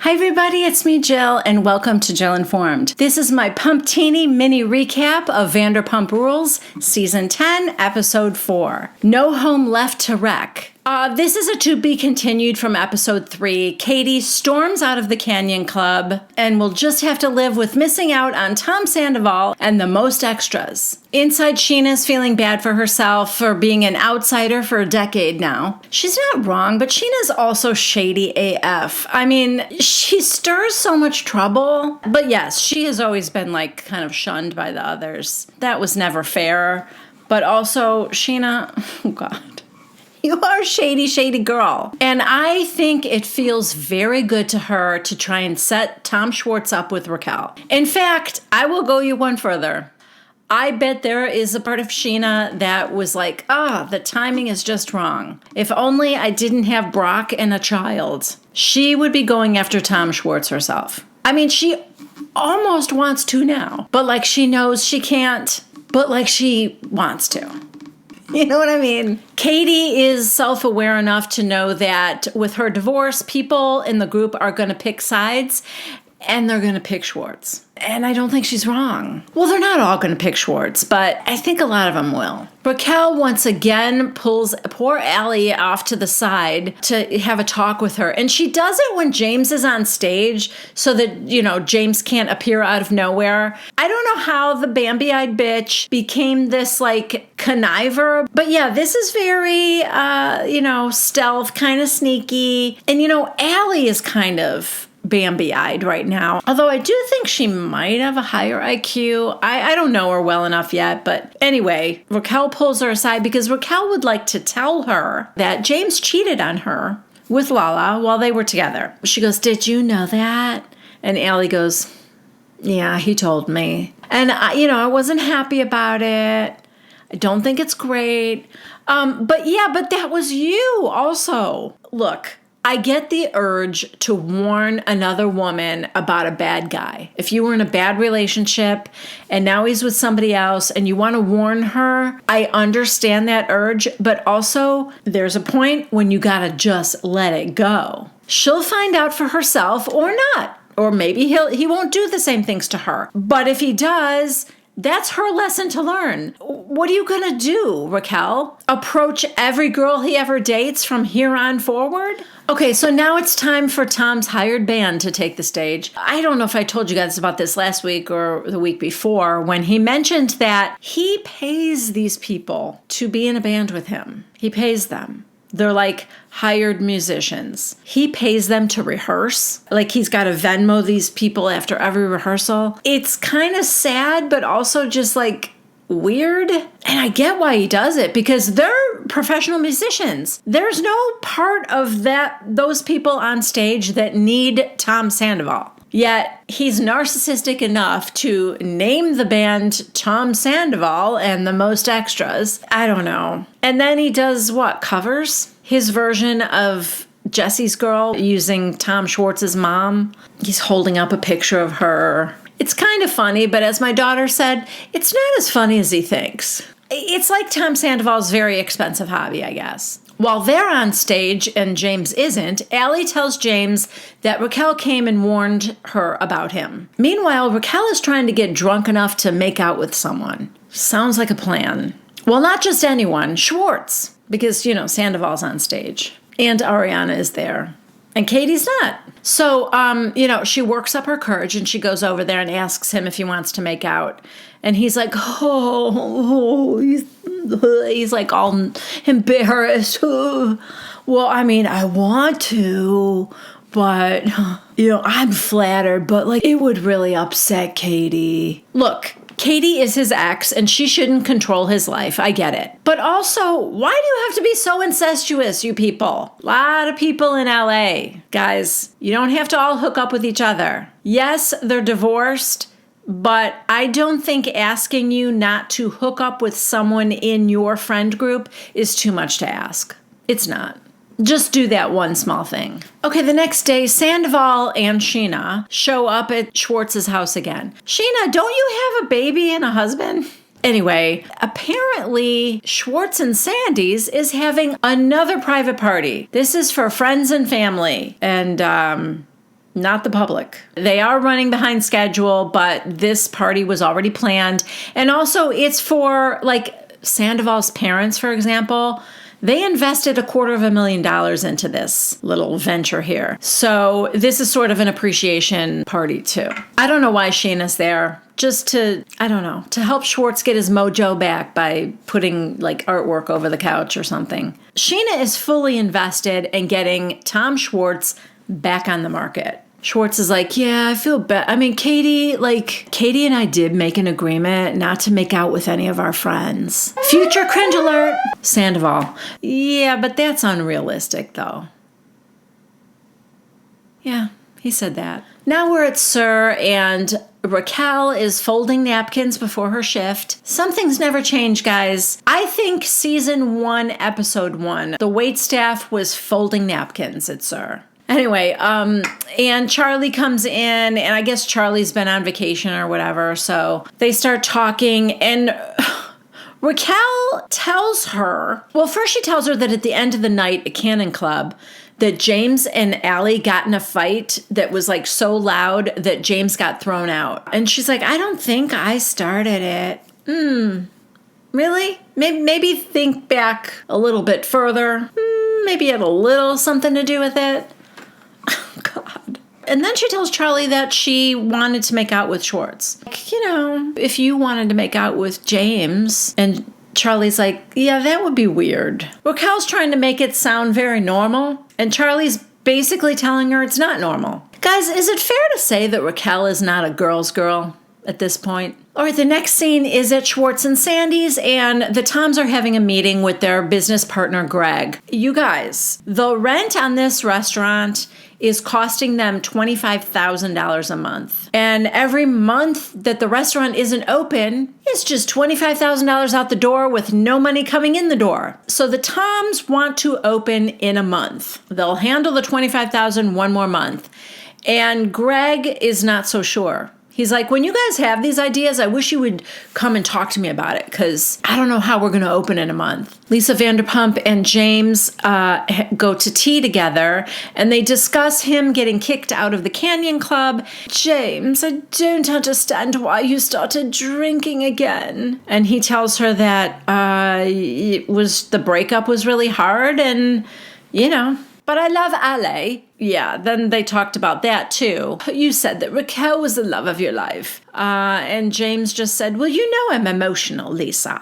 Hi everybody, it's me Jill and welcome to Jill Informed. This is my Pumptini mini recap of Vanderpump Rules, Season 10, Episode 4. No Home Left to Wreck. This is a to be continued from Episode 3. Katie storms out of the Canyon Club and will just have to live with missing out on Tom Sandoval and the most extras. Inside, Scheana's feeling bad for herself for being an outsider for a decade now. She's not wrong, but Scheana's also shady AF. I mean, she stirs so much trouble. But yes, she has always been kind of shunned by the others. That was never fair. But also, Scheana, oh God. You are a shady, shady girl. And I think it feels very good to her to try and set Tom Schwartz up with Raquel. In fact, I will go you one further. I bet there is a part of Scheana that was like, the timing is just wrong. If only I didn't have Brock and a child. She would be going after Tom Schwartz herself. I mean, she almost wants to now. But she knows she can't. But she wants to. You know what I mean? Katie is self-aware enough to know that with her divorce, people in the group are going to pick sides, and they're going to pick Schwartz. And I don't think she's wrong. Well, they're not all going to pick Schwartz, but I think a lot of them will. Raquel once again pulls poor Allie off to the side to have a talk with her. And she does it when James is on stage so that, James can't appear out of nowhere. I don't know how the Bambi-eyed bitch became this conniver. But yeah, this is very, stealth, kind of sneaky. And, Allie is kind of Bambi-eyed right now. Although I do think she might have a higher IQ. I don't know her well enough yet. But anyway, Raquel pulls her aside because Raquel would like to tell her that James cheated on her with Lala while they were together. She goes, "Did you know that?" And Allie goes, "Yeah, he told me. And, I wasn't happy about it. I don't think it's great. But that was you also." Look, I get the urge to warn another woman about a bad guy. If you were in a bad relationship and now he's with somebody else and you want to warn her, I understand that urge, but also there's a point when you gotta just let it go. She'll find out for herself or not. Or maybe he won't do the same things to her. But if he does, that's her lesson to learn. What are you going to do, Raquel? Approach every girl he ever dates from here on forward? Okay, so now it's time for Tom's hired band to take the stage. I don't know if I told you guys about this last week or the week before when he mentioned that he pays these people to be in a band with him. He pays them. They're hired musicians. He pays them to rehearse. He's got to Venmo these people after every rehearsal. It's kind of sad, but also just weird. And I get why he does it because they're professional musicians. There's no part of those people on stage that need Tom Sandoval. Yet he's narcissistic enough to name the band Tom Sandoval and the most extras. I don't know. And then he does covers? His version of Jesse's Girl using Tom Schwartz's mom. He's holding up a picture of her. It's kind of funny, but as my daughter said, it's not as funny as he thinks. It's like Tom Sandoval's very expensive hobby, I guess. While they're on stage and James isn't, Allie tells James that Raquel came and warned her about him. Meanwhile, Raquel is trying to get drunk enough to make out with someone. Sounds like a plan. Well, not just anyone, Schwartz, because, Sandoval's on stage. And Ariana is there. And Katie's not. So, she works up her courage and she goes over there and asks him if he wants to make out. And he's like, he's all embarrassed. Well, I want to, but, I'm flattered, but it would really upset Katie. Look, Katie is his ex and she shouldn't control his life. I get it. But also, why do you have to be so incestuous, you people? A lot of people in LA. Guys, you don't have to all hook up with each other. Yes, they're divorced. But I don't think asking you not to hook up with someone in your friend group is too much to ask. It's not. Just do that one small thing. Okay, the next day, Sandoval and Scheana show up at Schwartz's house again. Scheana, don't you have a baby and a husband? Anyway, apparently Schwartz and Sandy's is having another private party. This is for friends and family. And not the public. They are running behind schedule, but this party was already planned. And also it's for like Sandoval's parents, for example. They invested $250,000 into this little venture here. So this is sort of an appreciation party too. I don't know why Scheana's there. Just to, I don't know, to help Schwartz get his mojo back by putting like artwork over the couch or something. Scheana is fully invested in getting Tom Schwartz back on the market. Schwartz is like, yeah, I feel bad. I mean, Katie and I did make an agreement not to make out with any of our friends. Future cringe alert. Sandoval. Yeah, but that's unrealistic though. Yeah, he said that. Now we're at Sir, and Raquel is folding napkins before her shift. Some things never change, guys. I think season 1, episode 1, the waitstaff was folding napkins at Sir. Anyway, and Charli comes in, and I guess Charli's been on vacation or whatever, so they start talking, and Raquel tells her, well, first she tells her that at the end of the night at Cannon Club, that James and Allie got in a fight that was like so loud that James got thrown out. And she's like, I don't think I started it. Really? Maybe think back a little bit further. Maybe it had a little something to do with it. Oh, God. And then she tells Charli that she wanted to make out with Schwartz. Like, you know, if you wanted to make out with James, and Charli's like, yeah, that would be weird. Raquel's trying to make it sound very normal, and Charli's basically telling her it's not normal. Guys, is it fair to say that Raquel is not a girl's girl at this point? All right, the next scene is at Schwartz and Sandy's, and the Toms are having a meeting with their business partner, Greg. You guys, the rent on this restaurant is costing them $25,000 a month. And every month that the restaurant isn't open, it's just $25,000 out the door with no money coming in the door. So the Toms want to open in a month. They'll handle the $25,000 one more month. And Greg is not so sure. He's like, when you guys have these ideas, I wish you would come and talk to me about it, because I don't know how we're going to open in a month. Lisa Vanderpump and James go to tea together, and they discuss him getting kicked out of the Canyon Club. James, I don't understand why you started drinking again. And he tells her that the breakup was really hard, and, you know, but I love Ale. Yeah, then they talked about that too. You said that Raquel was the love of your life. And James just said, well, you know I'm emotional, Lisa.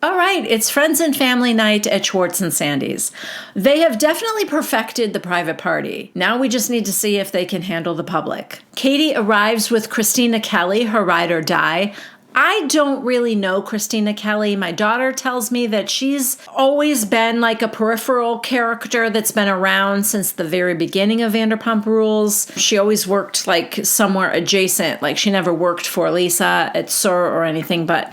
All right, it's friends and family night at Schwartz and Sandy's. They have definitely perfected the private party. Now we just need to see if they can handle the public. Katie arrives with Christina Kelly, her ride or die. I don't really know Christina Kelly. My daughter tells me that she's always been like a peripheral character that's been around since the very beginning of Vanderpump Rules. She always worked like somewhere adjacent. Like she never worked for Lisa at SUR or anything, but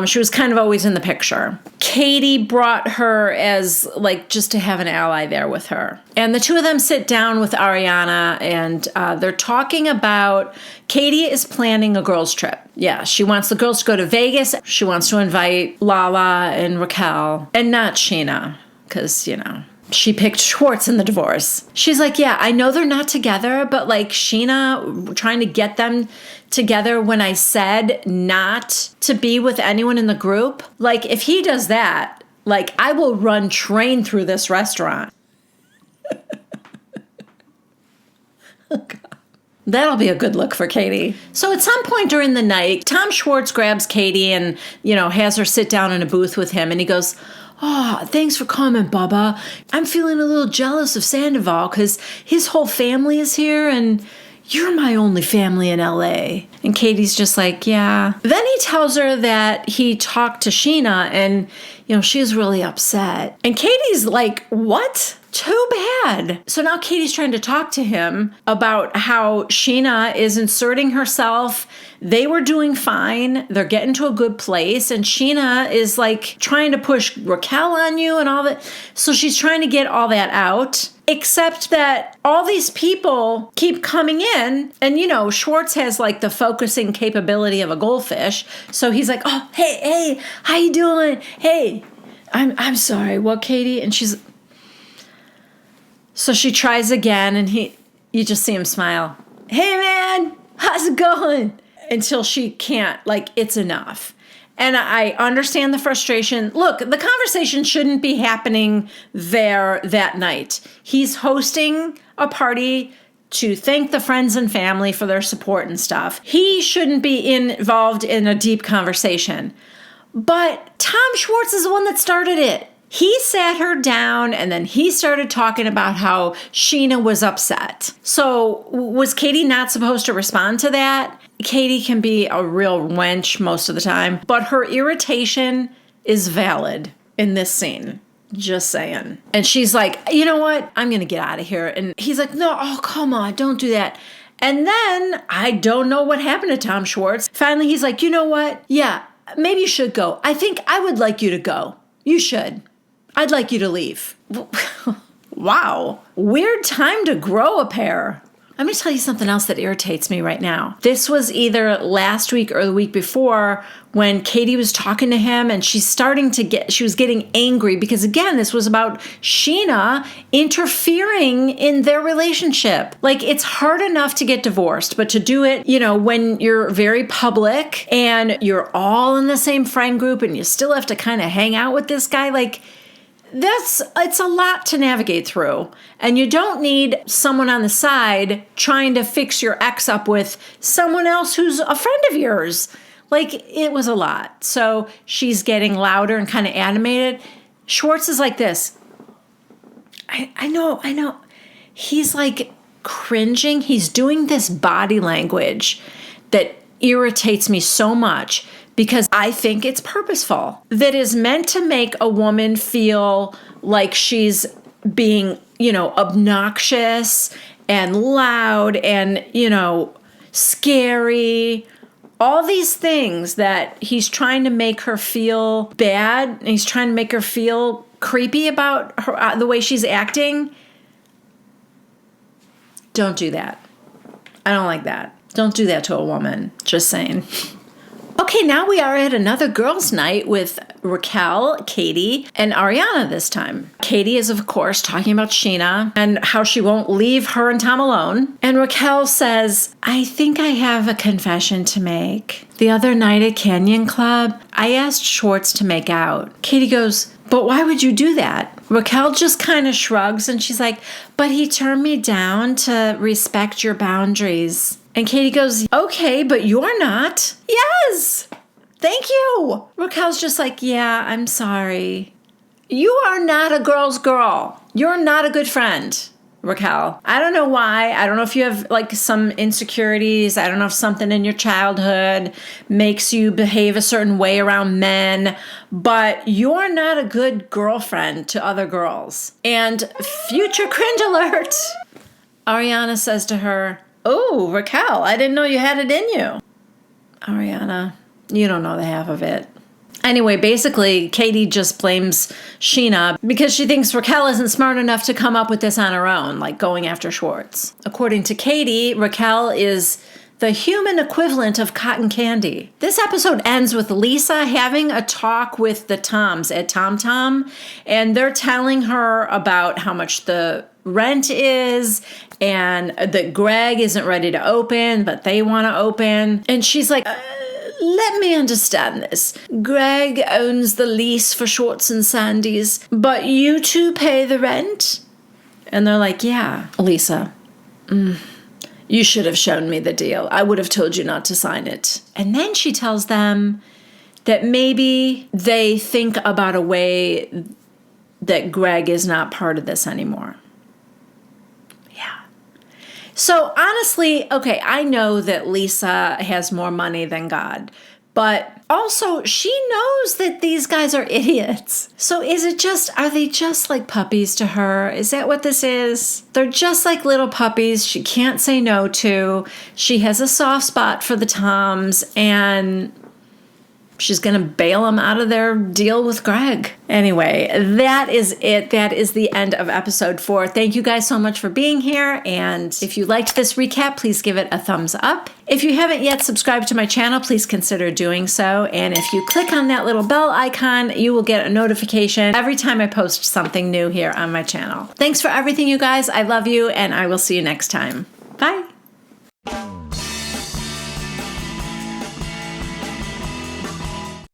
she was kind of always in the picture. Katie brought her as like just to have an ally there with her. And the two of them sit down with Ariana, and they're talking about Katie is planning a girls' trip. Yeah, she wants the girls to go to Vegas. She wants to invite Lala and Raquel, and not Scheana, because, you know, she picked Schwartz in the divorce. She's like, yeah, I know they're not together, but like Scheana trying to get them together when I said not to be with anyone in the group. Like, if he does that, like, I will run train through this restaurant. Oh, God. That'll be a good look for Katie. So at some point during the night, Tom Schwartz grabs Katie and, you know, has her sit down in a booth with him. And he goes, oh, thanks for coming, Bubba. I'm feeling a little jealous of Sandoval because his whole family is here and you're my only family in LA. And Katie's just like, yeah. Then he tells her that he talked to Scheana and, you know, she's really upset. And Katie's like, what? Too bad. So now Katie's trying to talk to him about how Scheana is inserting herself. They were doing fine. They're getting to a good place. And Scheana is like trying to push Raquel on you and all that. So she's trying to get all that out. Except that all these people keep coming in. And, you know, Schwartz has like the focusing capability of a goldfish. So he's like, oh, hey, how you doing? Hey, I'm sorry. What, Katie? And she's... So she tries again, and you just see him smile. Hey, man, how's it going? Until she can't, like, it's enough. And I understand the frustration. Look, the conversation shouldn't be happening there that night. He's hosting a party to thank the friends and family for their support and stuff. He shouldn't be involved in a deep conversation. But Tom Schwartz is the one that started it. He sat her down and then he started talking about how Scheana was upset. So was Katie not supposed to respond to that? Katie can be a real wench most of the time, but her irritation is valid in this scene. Just saying. And she's like, you know what? I'm going to get out of here. And he's like, no, oh, come on, don't do that. And then I don't know what happened to Tom Schwartz. Finally, he's like, you know what? Yeah, maybe you should go. I think I would like you to go. You should. I'd like you to leave. Wow. Weird time to grow a pair. Let me tell you something else that irritates me right now. This was either last week or the week before when Katie was talking to him and she was getting angry because, again, this was about Scheana interfering in their relationship. Like, it's hard enough to get divorced, but to do it, when you're very public and you're all in the same friend group and you still have to kind of hang out with this guy, like, it's a lot to navigate through. And you don't need someone on the side trying to fix your ex up with someone else who's a friend of yours. Like, it was a lot. So she's getting louder and kind of animated. Schwartz is like this. I know. He's like cringing. He's doing this body language that irritates me so much. Because I think it's purposeful. That is meant to make a woman feel like she's being, obnoxious and loud and, scary. All these things that he's trying to make her feel bad. And he's trying to make her feel creepy about her, the way she's acting. Don't do that. I don't like that. Don't do that to a woman. Just saying. Okay, now we are at another girls' night with Raquel, Katie, and Ariana this time. Katie is, of course, talking about Scheana and how she won't leave her and Tom alone. And Raquel says, I think I have a confession to make. The other night at Canyon Club, I asked Schwartz to make out. Katie goes, but why would you do that? Raquel just kind of shrugs and she's like, but he turned me down to respect your boundaries. And Katie goes, okay, but you're not. Yes, thank you. Raquel's just like, yeah, I'm sorry. You are not a girl's girl. You're not a good friend, Raquel. I don't know why. I don't know if you have like some insecurities. I don't know if something in your childhood makes you behave a certain way around men, but you're not a good girlfriend to other girls. And future cringe alert. Ariana says to her, oh, Raquel, I didn't know you had it in you. Ariana, you don't know the half of it. Anyway, basically, Katie just blames Scheana because she thinks Raquel isn't smart enough to come up with this on her own, like going after Schwartz. According to Katie, Raquel is the human equivalent of cotton candy. This episode ends with Lisa having a talk with the Toms at Tom Tom, and they're telling her about how much the rent is and that Greg isn't ready to open, but they want to open. And she's like, let me understand this. Greg owns the lease for Schwartz and Sandy's, but you two pay the rent? And they're like, yeah, Lisa, you should have shown me the deal. I would have told you not to sign it. And then she tells them that maybe they think about a way that Greg is not part of this anymore. So honestly, okay, I know that Lisa has more money than God, but also she knows that these guys are idiots. So are they just like puppies to her? Is that what this is? They're just like little puppies she can't say no to. She has a soft spot for the Toms, and she's going to bail them out of their deal with Greg. Anyway, that is it. That is the end of episode 4. Thank you guys so much for being here. And if you liked this recap, please give it a thumbs up. If you haven't yet subscribed to my channel, please consider doing so. And if you click on that little bell icon, you will get a notification every time I post something new here on my channel. Thanks for everything, you guys. I love you, and I will see you next time. Bye.